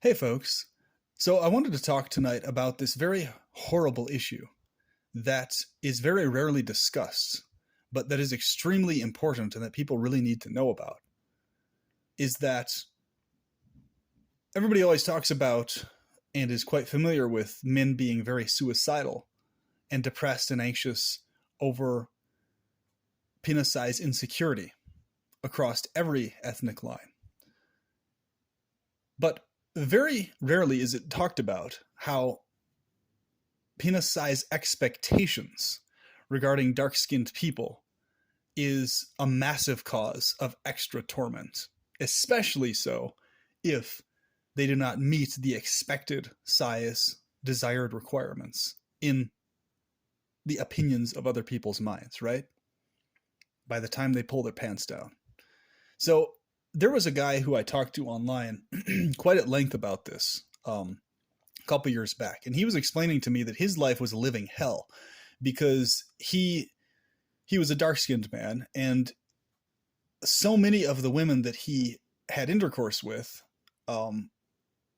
Hey, folks. So, I wanted to talk tonight about this very horrible issue that is very rarely discussed, but that is extremely important and that people really need to know about. Is that everybody always talks about and is quite familiar with men being very suicidal and depressed and anxious over penis size insecurity across every ethnic line. But very rarely is it talked about how penis size expectations regarding dark skinned people is a massive cause of extra torment, especially so if they do not meet the expected size desired requirements in the opinions of other people's minds, right? By the time they pull their pants down. So there was a guy who I talked to online quite at length about this a couple years back, and he was explaining to me that his life was a living hell because he was a dark-skinned man, and so many of the women that he had intercourse with,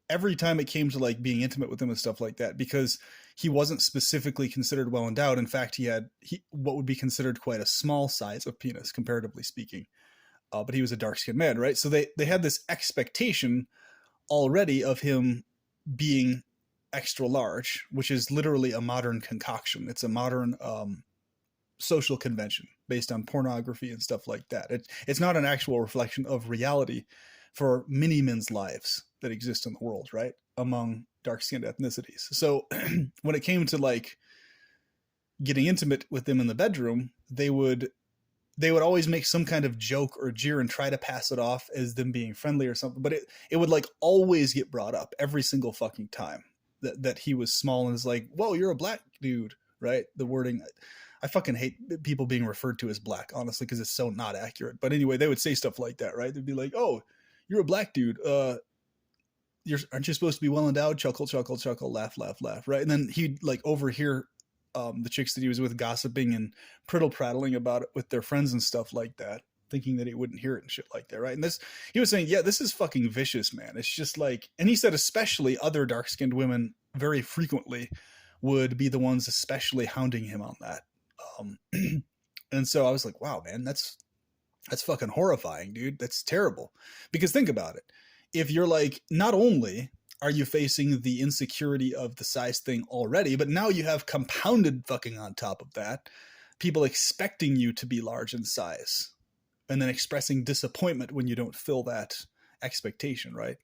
every time it came to like being intimate with them and stuff like that, because he wasn't specifically considered well endowed. In fact, he had what would be considered quite a small size of penis, comparatively speaking. But he was a dark-skinned man, right? So they had this expectation already of him being extra large, which is literally a modern concoction. It's a modern social convention based on pornography and stuff like that. It's not an actual reflection of reality for many men's lives that exist in the world, right? Among dark-skinned ethnicities. So when it came to like getting intimate with them in the bedroom, they would always make some kind of joke or jeer and try to pass it off as them being friendly or something. But it would like always get brought up every single fucking time that he was small, and it's like, whoa, you're a black dude, right? The wording, I fucking hate people being referred to as black, honestly, because it's so not accurate. But anyway, they would say stuff like that, right? They'd be like, oh, you're a black dude. Aren't you supposed to be well endowed? Chuckle, chuckle, chuckle, laugh, laugh, laugh, right? And then he'd like overhear the chicks that he was with gossiping and prittle prattling about it with their friends and stuff like that, thinking that he wouldn't hear it and shit like that, right? And this, he was saying, yeah, this is fucking vicious, man. It's just like, and he said especially other dark-skinned women very frequently would be the ones especially hounding him on that. And so I was like, wow, man, that's fucking horrifying, dude. That's terrible. Because think about it. If you're like, not only are you facing the insecurity of the size thing already, but now you have compounded fucking on top of that, people expecting you to be large in size and then expressing disappointment when you don't fill that expectation, right?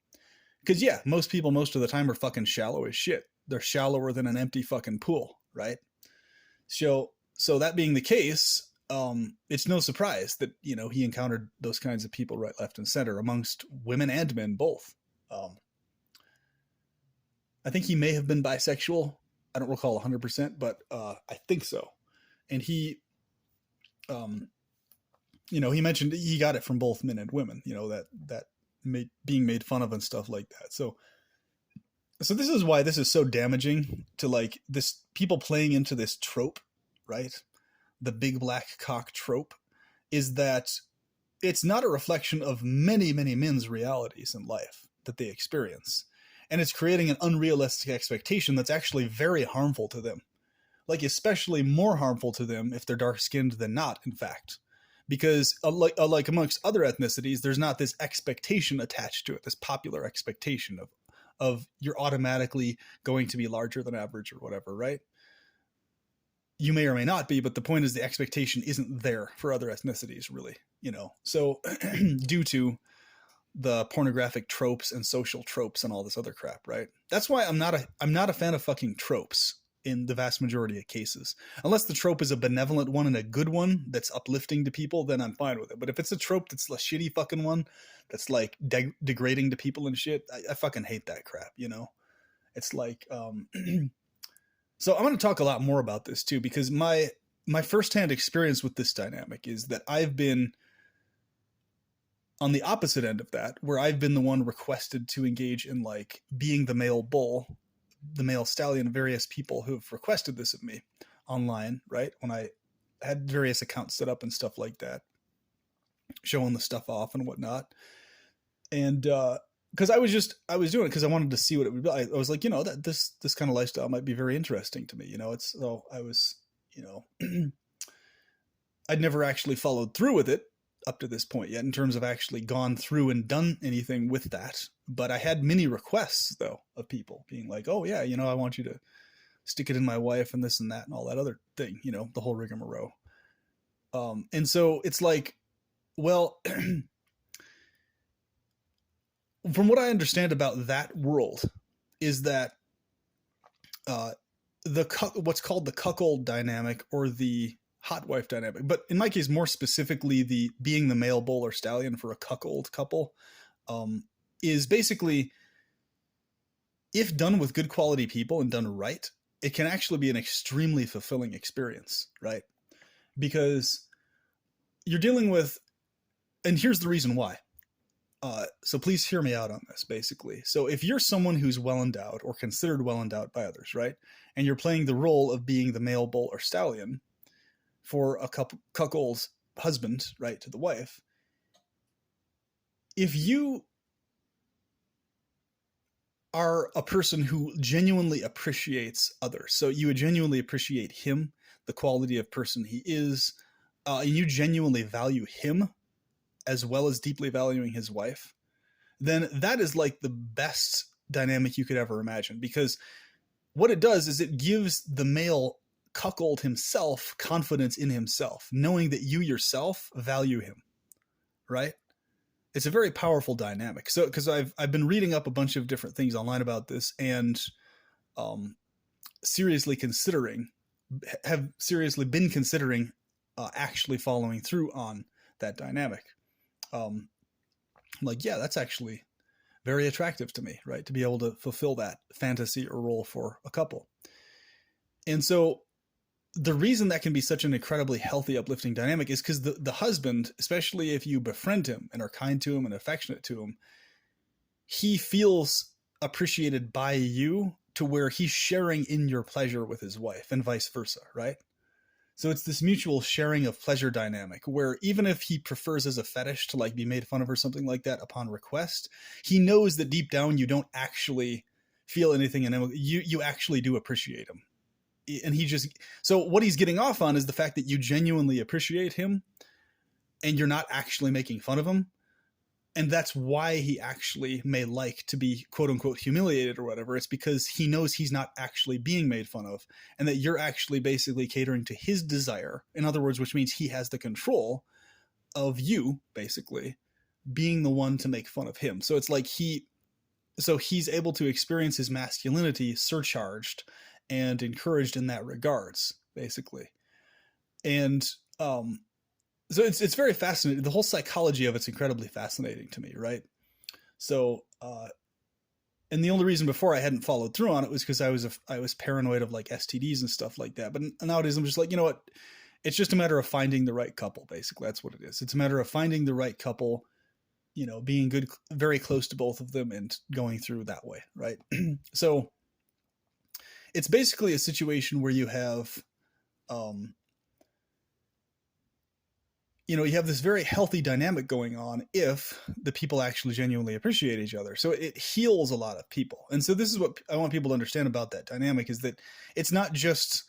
Because yeah, most people most of the time are fucking shallow as shit. They're shallower than an empty fucking pool, right? So that being the case, it's no surprise that, you know, he encountered those kinds of people right, left, and center amongst women and men both. I think he may have been bisexual. I don't recall 100%, but I think so. And he, he mentioned he got it from both men and women. You know, that being made fun of and stuff like that. So this is why this is so damaging to like this people playing into this trope, right? The big black cock trope is that it's not a reflection of many, many men's realities in life that they experience. And it's creating an unrealistic expectation that's actually very harmful to them. Like, especially more harmful to them if they're dark-skinned than not, in fact. Because, like amongst other ethnicities, there's not this expectation attached to it, this popular expectation of you're automatically going to be larger than average or whatever, right? You may or may not be, but the point is the expectation isn't there for other ethnicities, really, you know? So, due to the pornographic tropes and social tropes and all this other crap, right? That's why I'm not a fan of fucking tropes in the vast majority of cases. Unless the trope is a benevolent one and a good one that's uplifting to people, then I'm fine with it. But if it's a trope that's a shitty fucking one that's like degrading to people and shit, I fucking hate that crap, you know? It's like, so I'm going to talk a lot more about this too, because my firsthand experience with this dynamic is that I've been on the opposite end of that, where I've been the one requested to engage in like being the male bull, the male stallion, various people who've requested this of me online, right? When I had various accounts set up and stuff like that, showing the stuff off and whatnot. And because I was doing it because I wanted to see what it would be. I was like, that this kind of lifestyle might be very interesting to me. It's so I was, you know, I'd never actually followed through with it up to this point yet in terms of actually gone through and done anything with that. But I had many requests though of people being like, oh yeah, I want you to stick it in my wife and this and that and all that other thing, the whole rigmarole. And so it's like, well, from what I understand about that world is that what's called the cuckold dynamic or the hot wife dynamic, but in my case, more specifically, the being the male bull or stallion for a cuckold couple, is basically, if done with good quality people and done right, it can actually be an extremely fulfilling experience, right? Because you're dealing with, and here's the reason why. So please hear me out on this, basically. So if you're someone who's well endowed or considered well endowed by others, right? And you're playing the role of being the male bull or stallion for a cuckold's husband, right, to the wife, if you are a person who genuinely appreciates others, so you genuinely appreciate him, the quality of person he is, and you genuinely value him as well as deeply valuing his wife, then that is like the best dynamic you could ever imagine. Because what it does is it gives the male cuckold himself confidence in himself, knowing that you yourself value him, right? It's a very powerful dynamic. So, because I've been reading up a bunch of different things online about this, and seriously been considering actually following through on that dynamic. Like, yeah, that's actually very attractive to me, right? To be able to fulfill that fantasy or role for a couple. And so the reason that can be such an incredibly healthy, uplifting dynamic is because the husband, especially if you befriend him and are kind to him and affectionate to him, he feels appreciated by you to where he's sharing in your pleasure with his wife and vice versa, right? So it's this mutual sharing of pleasure dynamic where even if he prefers as a fetish to like be made fun of or something like that upon request, he knows that deep down you don't actually feel anything in him. You actually do appreciate him. And so what he's getting off on is the fact that you genuinely appreciate him and you're not actually making fun of him. And that's why he actually may like to be quote unquote humiliated or whatever. It's because he knows he's not actually being made fun of and that you're actually basically catering to his desire. In other words, which means he has the control of you basically being the one to make fun of him. So it's like he's able to experience his masculinity surcharged and encouraged in that regards, basically. And, so it's very fascinating. The whole psychology of it's incredibly fascinating to me, right? So, and the only reason before I hadn't followed through on it was because I was paranoid of like STDs and stuff like that. But nowadays I'm just like, you know what? It's just a matter of finding the right couple. Basically, that's what it is. It's a matter of finding the right couple, being good, very close to both of them, and going through that way, right? So, it's basically a situation where you have, you have this very healthy dynamic going on if the people actually genuinely appreciate each other. So it heals a lot of people. And so this is what I want people to understand about that dynamic, is that it's not just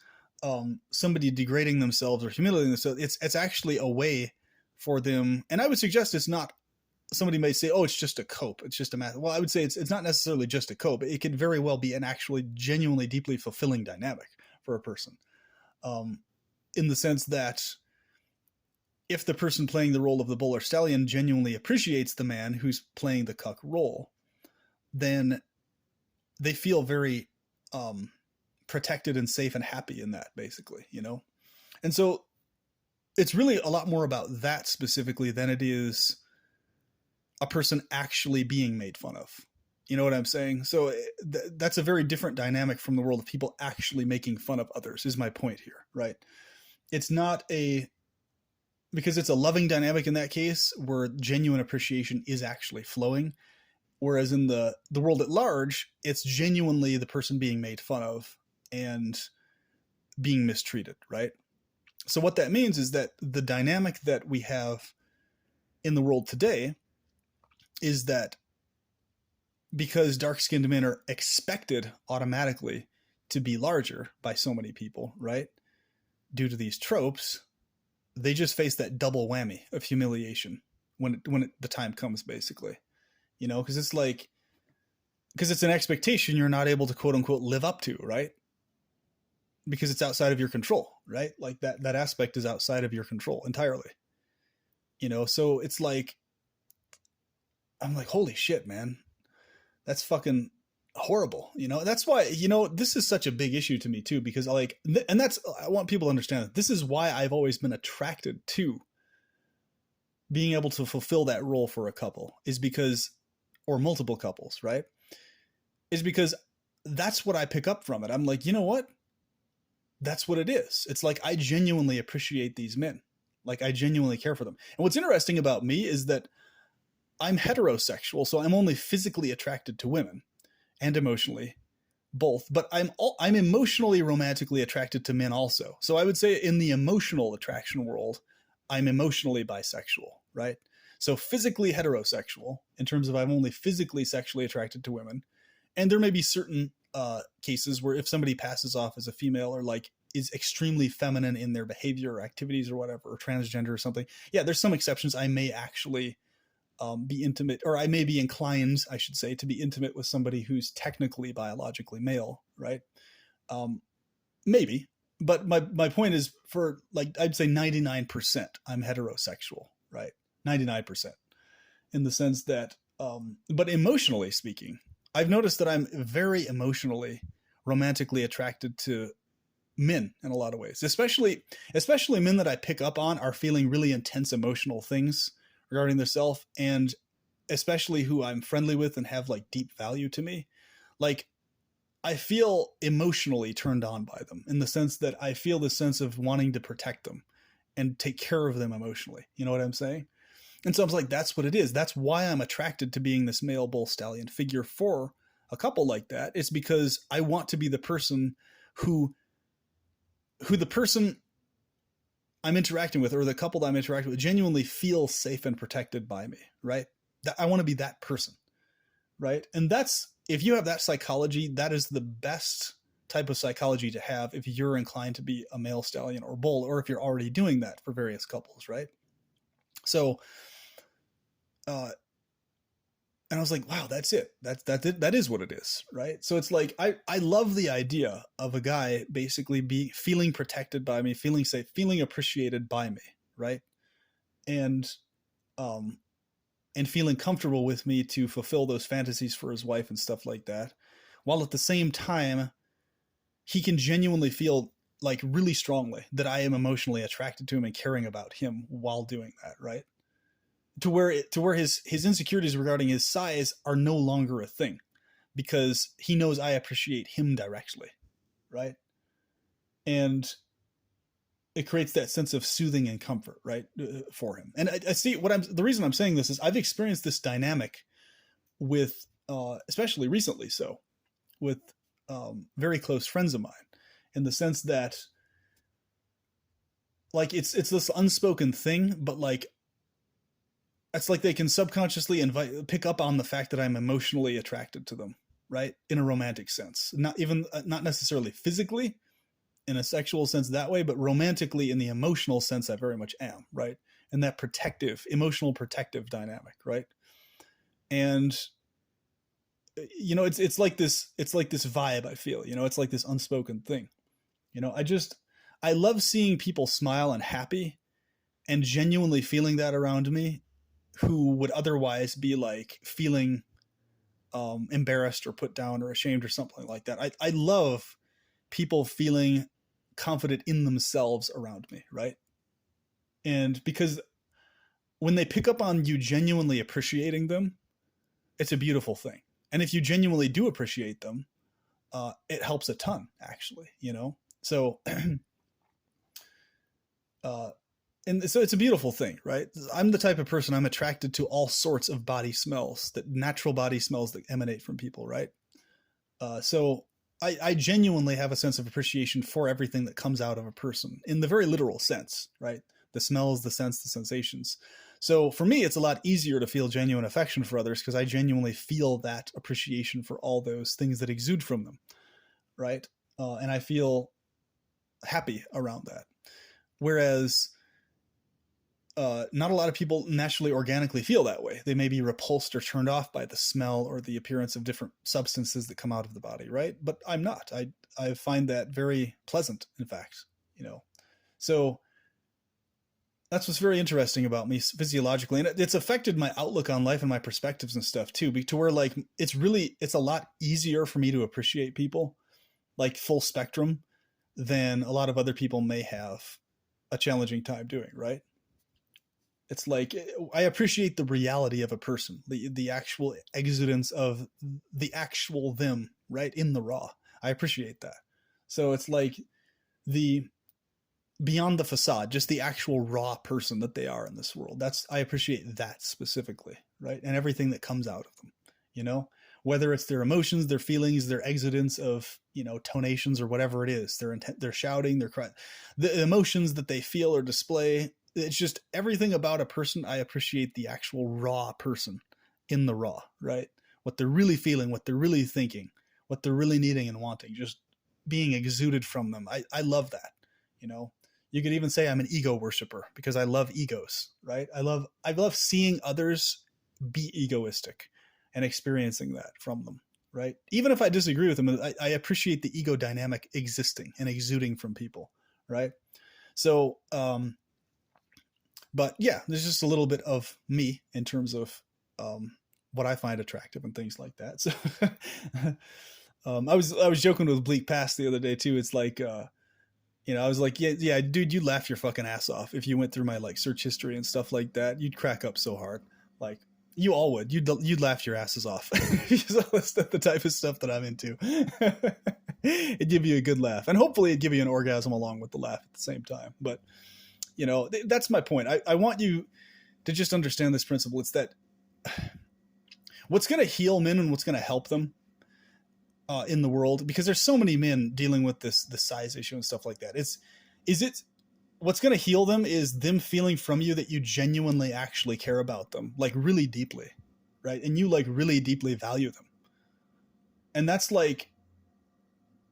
somebody degrading themselves or humiliating themselves. It's actually a way for them. And I would suggest it's not, somebody may say, oh, it's just a cope. It's just a math. Well, I would say it's not necessarily just a cope. It could very well be an actually genuinely deeply fulfilling dynamic for a person. In the sense that if the person playing the role of the bull or stallion genuinely appreciates the man who's playing the cuck role, then they feel very protected and safe and happy in that, basically, And so it's really a lot more about that specifically than it is a person actually being made fun of. You know what I'm saying? So that's a very different dynamic from the world of people actually making fun of others, is my point here, right? It's not because it's a loving dynamic in that case where genuine appreciation is actually flowing. Whereas in the world at large, it's genuinely the person being made fun of and being mistreated, right? So what that means is that the dynamic that we have in the world today is that because dark-skinned men are expected automatically to be larger by so many people, right? Due to these tropes, they just face that double whammy of humiliation the time comes, basically. You know, because it's like, because it's an expectation you're not able to quote unquote live up to, right? Because it's outside of your control, right? Like that aspect is outside of your control entirely. You know, so it's like, I'm like, holy shit, man, that's fucking horrible. You know, that's why, you know, this is such a big issue to me too, because like, and that's, I want people to understand that this is why I've always been attracted to being able to fulfill that role for a couple, is because, or multiple couples, right? Is because that's what I pick up from it. I'm like, you know what? That's what it is. It's like, I genuinely appreciate these men. Like, I genuinely care for them. And what's interesting about me is that I'm heterosexual, so I'm only physically attracted to women and emotionally, both. But I'm emotionally romantically attracted to men also. So I would say in the emotional attraction world, I'm emotionally bisexual, right? So physically heterosexual in terms of I'm only physically sexually attracted to women. And there may be certain cases where if somebody passes off as a female or like is extremely feminine in their behavior or activities or whatever, or transgender or something, yeah, there's some exceptions. I may actually be intimate, or I may be inclined, I should say, to be intimate with somebody who's technically biologically male, right? Maybe. But my point is, for like, I'd say 99%, I'm heterosexual, right? 99%, in the sense that, but emotionally speaking, I've noticed that I'm very emotionally, romantically attracted to men in a lot of ways, especially men that I pick up on are feeling really intense emotional things regarding their self, and especially who I'm friendly with and have like deep value to me. Like, I feel emotionally turned on by them, in the sense that I feel the sense of wanting to protect them and take care of them emotionally. You know what I'm saying? And so I was like, that's what it is. That's why I'm attracted to being this male bull stallion figure for a couple like that. It's because I want to be the person who the person I'm interacting with, or the couple that I'm interacting with, genuinely feels safe and protected by me, right? I want to be that person, right? And that's, if you have that psychology, that is the best type of psychology to have if you're inclined to be a male stallion or bull, or if you're already doing that for various couples, right? So, and I was like, wow, that's it. That is what it is, right? So it's like, I love the idea of a guy basically feeling protected by me, feeling safe, feeling appreciated by me, right? And and feeling comfortable with me to fulfill those fantasies for his wife and stuff like that, while at the same time he can genuinely feel like really strongly that I am emotionally attracted to him and caring about him while doing that, right? To where his insecurities regarding his size are no longer a thing, because he knows I appreciate him directly, right? And it creates that sense of soothing and comfort, right, for him. And I see the reason I'm saying this is I've experienced this dynamic with, especially recently, so with very close friends of mine, in the sense that, like, it's this unspoken thing, but like, it's like they can subconsciously pick up on the fact that I'm emotionally attracted to them, right? In a romantic sense, not necessarily physically in a sexual sense that way, but romantically in the emotional sense, I very much am, right? And that emotional protective dynamic, right? And you know, it's like this vibe I feel, you know, it's like this unspoken thing, you know. I love seeing people smile and happy and genuinely feeling that around me, who would otherwise be like feeling embarrassed or put down or ashamed or something like that. I love people feeling confident in themselves around me, right? And because when they pick up on you genuinely appreciating them, it's a beautiful thing. And if you genuinely do appreciate them, it helps a ton, actually, you know? So, and so it's a beautiful thing, right? I'm the type of person, I'm attracted to all sorts of body smells, that natural body smells that emanate from people, right? So I genuinely have a sense of appreciation for everything that comes out of a person in the very literal sense, right? The smells, the scents, the sensations. So for me, it's a lot easier to feel genuine affection for others because I genuinely feel that appreciation for all those things that exude from them, right? And I feel happy around that. Whereas not a lot of people naturally organically feel that way. They may be repulsed or turned off by the smell or the appearance of different substances that come out of the body, right? But I'm not. I find that very pleasant, in fact, you know. So that's what's very interesting about me physiologically, and it's affected my outlook on life and my perspectives and stuff too. To where like it's a lot easier for me to appreciate people like full spectrum than a lot of other people may have a challenging time doing, right? It's like I appreciate the reality of a person, the actual exudance of the actual them, right, in the raw. I appreciate that. So it's like the beyond the facade, just the actual raw person that they are in this world. I appreciate that specifically, right? And everything that comes out of them, you know, whether it's their emotions, their feelings, their exudance of, you know, tonations or whatever it is, their intent, their shouting, their cry, the emotions that they feel or display. It's just everything about a person. I appreciate the actual raw person in the raw, right? What they're really feeling, what they're really thinking, what they're really needing and wanting, just being exuded from them. I love that, you know. You could even say I'm an ego worshiper because I love egos, right? I love seeing others be egoistic and experiencing that from them, right? Even if I disagree with them, I appreciate the ego dynamic existing and exuding from people, right? So, but yeah, there's just a little bit of me in terms of what I find attractive and things like that. So I was joking with Bleak Past the other day too. It's like, you know, I was like, yeah, dude, you'd laugh your fucking ass off if you went through my like search history and stuff like that. You'd crack up so hard. Like you all would. You'd laugh your asses off. That's the type of stuff that I'm into. It'd give you a good laugh, and hopefully it'd give you an orgasm along with the laugh at the same time. But you know, that's my point. I want you to just understand this principle. It's that what's going to heal men and what's going to help them in the world, because there's so many men dealing with the size issue and stuff like that. What's going to heal them is them feeling from you that you genuinely actually care about them, like really deeply, right? And you like really deeply value them. And that's like,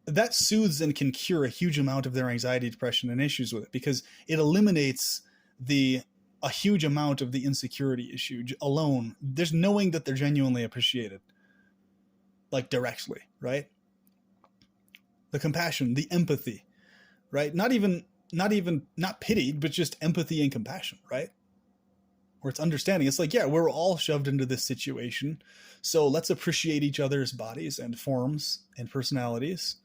that soothes and can cure a huge amount of their anxiety, depression, and issues with it, because it eliminates a huge amount of the insecurity issue alone. There's knowing that they're genuinely appreciated, like directly, right? The compassion, the empathy, right? Not pitied, but just empathy and compassion, right? Where it's understanding. It's like, yeah, we're all shoved into this situation, so let's appreciate each other's bodies and forms and personalities,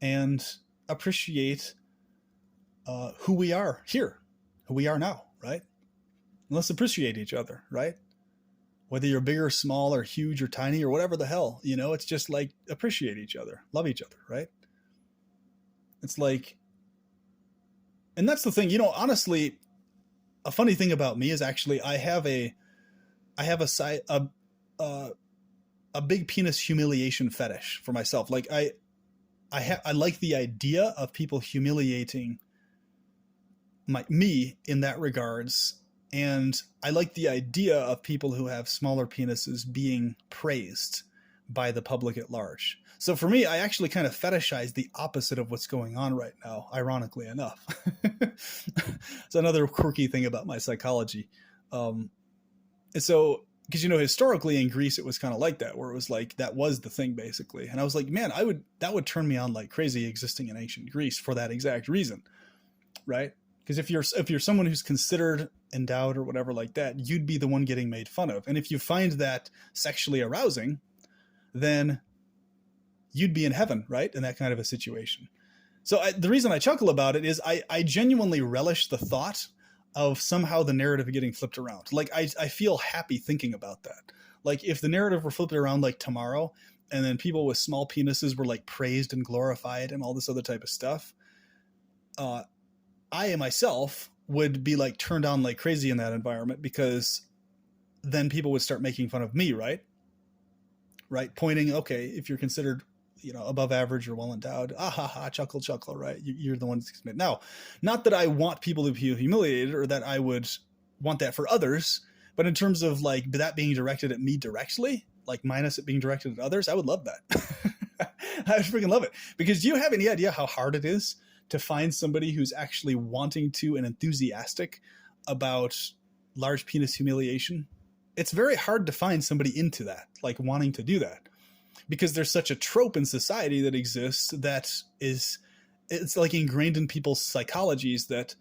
and appreciate who we are here, who we are now, right? And let's appreciate each other, right? Whether you're big or small or huge or tiny or whatever the hell, you know, it's just like appreciate each other, love each other, right? It's like, and that's the thing, you know, honestly, a funny thing about me is actually I have a big penis humiliation fetish for myself. Like I like the idea of people humiliating me in that regards. And I like the idea of people who have smaller penises being praised by the public at large. So for me, I actually kind of fetishize the opposite of what's going on right now, ironically enough. It's another quirky thing about my psychology. And so, because, you know, historically in Greece, it was kind of like that, where it was like, that was the thing basically. And I was like, man, that would turn me on like crazy existing in ancient Greece for that exact reason. Right. Because if you're someone who's considered endowed or whatever like that, you'd be the one getting made fun of. And if you find that sexually arousing, then you'd be in heaven, right? In that kind of a situation. So the reason I chuckle about it is I genuinely relish the thought of somehow the narrative getting flipped around. Like I feel happy thinking about that. Like if the narrative were flipped around like tomorrow, and then people with small penises were like praised and glorified and all this other type of stuff, I myself would be like turned on like crazy in that environment, because then people would start making fun of me, right? Right. Pointing, okay, if you're considered, you know, above average or well endowed, chuckle, chuckle, right? You're the one that's commit. Now, not that I want people to be humiliated or that I would want that for others. But in terms of like that being directed at me directly, like minus it being directed at others, I would love that. I would freaking love it. Because do you have any idea how hard it is to find somebody who's actually wanting to and enthusiastic about large penis humiliation? It's very hard to find somebody into that, like wanting to do that, because there's such a trope in society that exists that is, it's like ingrained in people's psychologies that,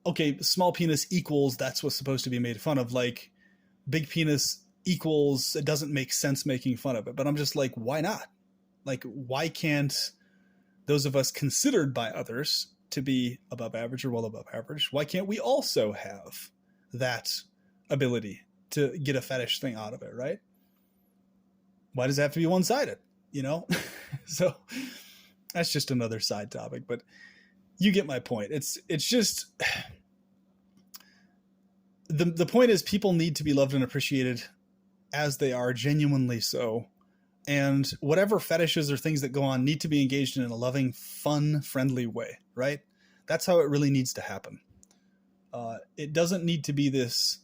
okay, small penis equals that's what's supposed to be made fun of. Like big penis equals it doesn't make sense making fun of it. But I'm just like, why not? Like, why can't those of us considered by others to be above average or well above average, why can't we also have that ability to get a fetish thing out of it, right? Why does it have to be one-sided, you know? So that's just another side topic, but you get my point. It's just the point is people need to be loved and appreciated as they are, genuinely so. And whatever fetishes or things that go on need to be engaged in a loving, fun, friendly way, right? That's how it really needs to happen. It doesn't need to be this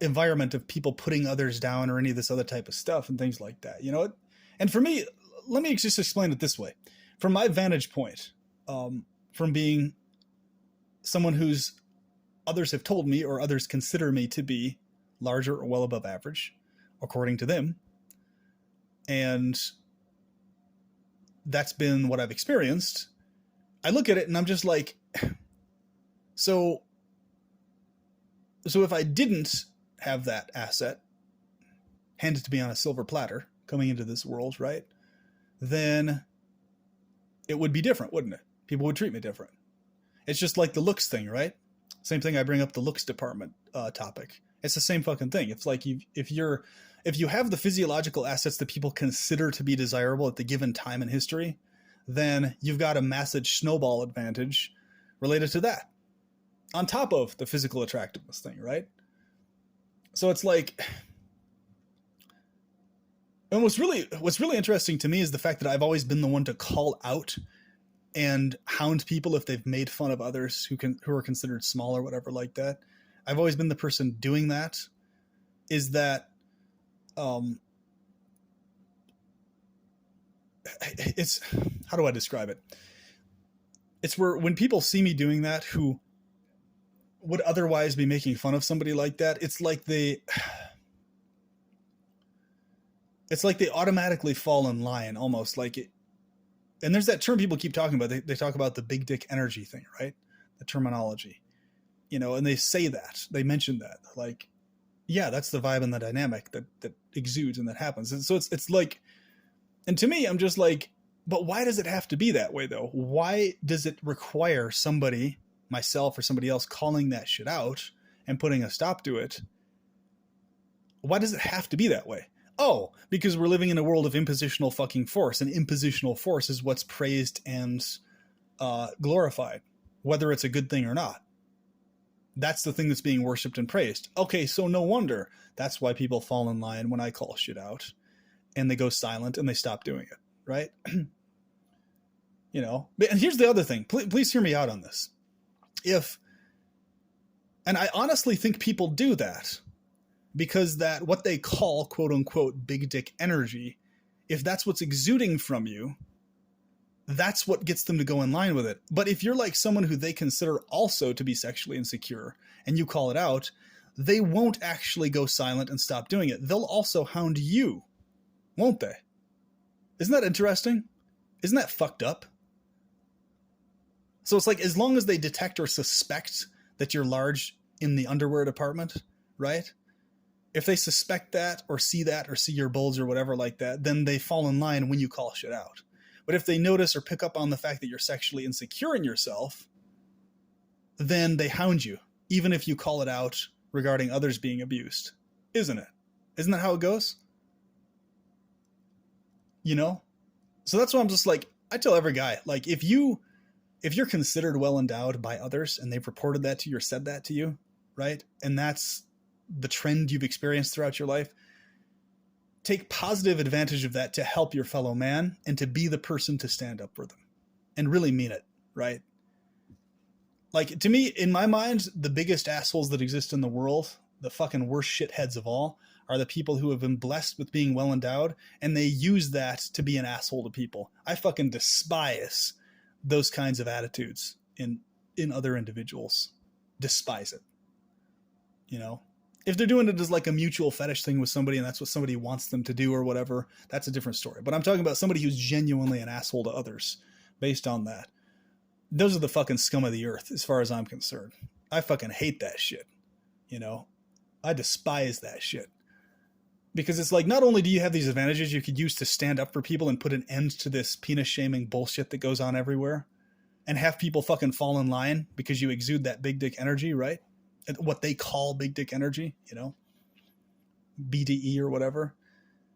environment of people putting others down or any of this other type of stuff and things like that, you know? And for me, let me just explain it this way. From my vantage point, from being someone who's others have told me or others consider me to be larger or well above average, according to them, and that's been what I've experienced, I look at it and I'm just like, so if I didn't have that asset handed to me on a silver platter coming into this world, right, then it would be different, wouldn't it? People would treat me different. It's just like the looks thing, right? Same thing. I bring up the looks department topic. It's the same fucking thing. It's like if you have the physiological assets that people consider to be desirable at the given time in history, then you've got a massive snowball advantage related to that, on top of the physical attractiveness thing, right? So it's like, and what's really interesting to me is the fact that I've always been the one to call out and hound people if they've made fun of others who are considered small or whatever like that. I've always been the person doing that. Is that it's, how do I describe it? It's where when people see me doing that who would otherwise be making fun of somebody like that, it's like they automatically fall in line, almost like it. And there's that term people keep talking about. They talk about the big dick energy thing, right? The terminology, you know, and they say that, they mention that, like, yeah, that's the vibe and the dynamic that exudes and that happens. And so it's like, and to me, I'm just like, but why does it have to be that way though? Why does it require somebody, myself or somebody else, calling that shit out and putting a stop to it? Why does it have to be that way? Oh, because we're living in a world of impositional fucking force, and impositional force is what's praised and glorified, whether it's a good thing or not. That's the thing that's being worshipped and praised. Okay, so no wonder that's why people fall in line when I call shit out and they go silent and they stop doing it, right? You know, and here's the other thing. Please hear me out on this. And I honestly think people do that because that what they call quote unquote big dick energy, if that's what's exuding from you, that's what gets them to go in line with it. But if you're like someone who they consider also to be sexually insecure and you call it out, they won't actually go silent and stop doing it. They'll also hound you, won't they? Isn't that interesting? Isn't that fucked up? So it's like, as long as they detect or suspect that you're large in the underwear department, right? If they suspect that or see your bulge or whatever like that, then they fall in line when you call shit out. But if they notice or pick up on the fact that you're sexually insecure in yourself, then they hound you, even if you call it out regarding others being abused. Isn't it? Isn't that how it goes? You know? So that's why I'm just like, I tell every guy, like, if you're considered well endowed by others and they've reported that to you or said that to you, right? And that's the trend you've experienced throughout your life, take positive advantage of that to help your fellow man and to be the person to stand up for them and really mean it, right? Like, to me, in my mind, the biggest assholes that exist in the world, the fucking worst shitheads of all, are the people who have been blessed with being well endowed, and they use that to be an asshole to people. I fucking despise those kinds of attitudes in other individuals. Despise it. You know? If they're doing it as like a mutual fetish thing with somebody and that's what somebody wants them to do or whatever, that's a different story. But I'm talking about somebody who's genuinely an asshole to others based on that. Those are the fucking scum of the earth as far as I'm concerned. I fucking hate that shit. You know? I despise that shit. Because it's like, not only do you have these advantages you could use to stand up for people and put an end to this penis shaming bullshit that goes on everywhere and have people fucking fall in line because you exude that big dick energy, right? What they call big dick energy, you know, BDE or whatever.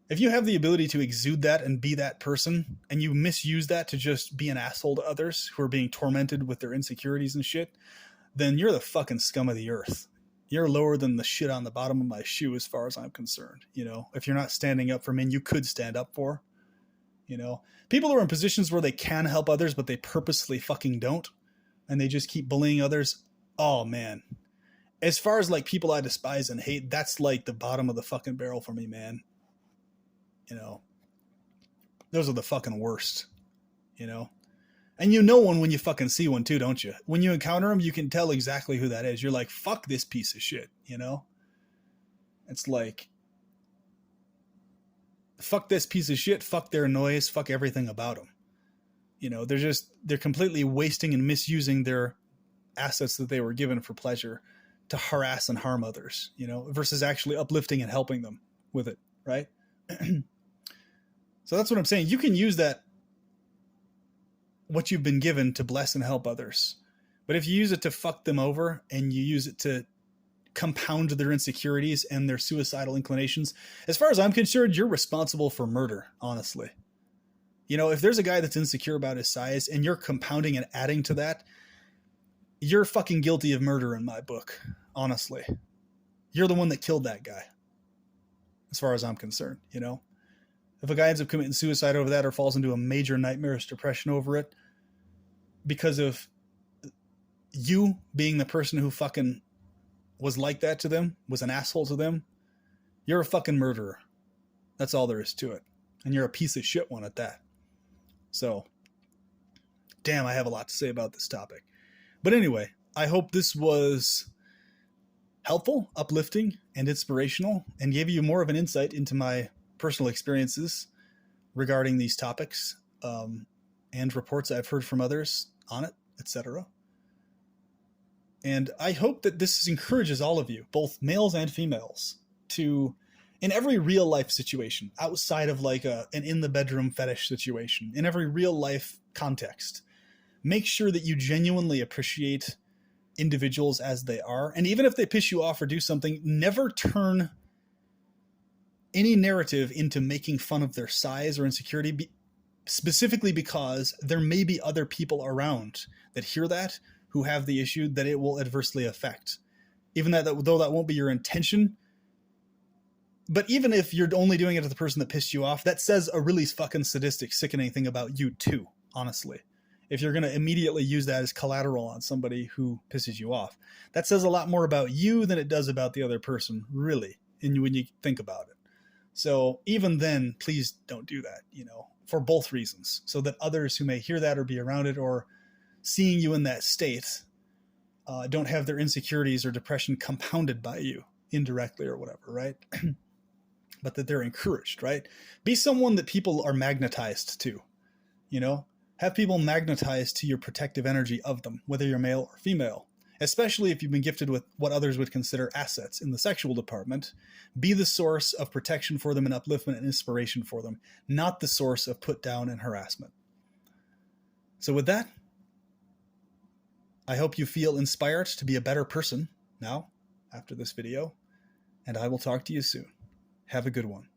If you have the ability to exude that and be that person and you misuse that to just be an asshole to others who are being tormented with their insecurities and shit, then you're the fucking scum of the earth. You're lower than the shit on the bottom of my shoe as far as I'm concerned. You know, if you're not standing up for men you could stand up for, you know, people who are in positions where they can help others, but they purposely fucking don't. And they just keep bullying others. Oh man. As far as like people I despise and hate, that's like the bottom of the fucking barrel for me, man. You know, those are the fucking worst, you know, and you know one when you fucking see one too, don't you? When you encounter them, you can tell exactly who that is. You're like, fuck this piece of shit, you know? It's like, fuck this piece of shit, fuck their noise, fuck everything about them. You know, they're completely wasting and misusing their assets that they were given for pleasure to harass and harm others, you know, versus actually uplifting and helping them with it, right? So that's what I'm saying. You can use that, what you've been given, to bless and help others. But if you use it to fuck them over and you use it to compound their insecurities and their suicidal inclinations, as far as I'm concerned, you're responsible for murder, honestly. You know, if there's a guy that's insecure about his size and you're compounding and adding to that, you're fucking guilty of murder in my book, honestly. You're the one that killed that guy, as far as I'm concerned, you know? If a guy ends up committing suicide over that or falls into a major nightmarish depression over it because of you being the person who fucking was like that to them, was an asshole to them, you're a fucking murderer. That's all there is to it. And you're a piece of shit one at that. So, damn, I have a lot to say about this topic. But anyway, I hope this was helpful, uplifting, and inspirational, and gave you more of an insight into my personal experiences regarding these topics, and reports I've heard from others on it, etc. And I hope that this encourages all of you, both males and females, to, in every real life situation, outside of like an in the bedroom fetish situation, in every real life context, make sure that you genuinely appreciate individuals as they are. And even if they piss you off or do something, never turn any narrative into making fun of their size or insecurity, specifically because there may be other people around that hear that, who have the issue that it will adversely affect. Even though that won't be your intention. But even if you're only doing it to the person that pissed you off, that says a really fucking sadistic, sickening thing about you too, honestly. If you're going to immediately use that as collateral on somebody who pisses you off, that says a lot more about you than it does about the other person, really, when you think about it. So even then, please don't do that, you know, for both reasons, so that others who may hear that or be around it or seeing you in that state don't have their insecurities or depression compounded by you indirectly or whatever, right? But that they're encouraged, right? Be someone that people are magnetized to, you know? Have people magnetized to your protective energy of them, whether you're male or female, especially if you've been gifted with what others would consider assets in the sexual department. Be the source of protection for them and upliftment and inspiration for them, not the source of put down and harassment. So with that, I hope you feel inspired to be a better person now after this video, and I will talk to you soon. Have a good one.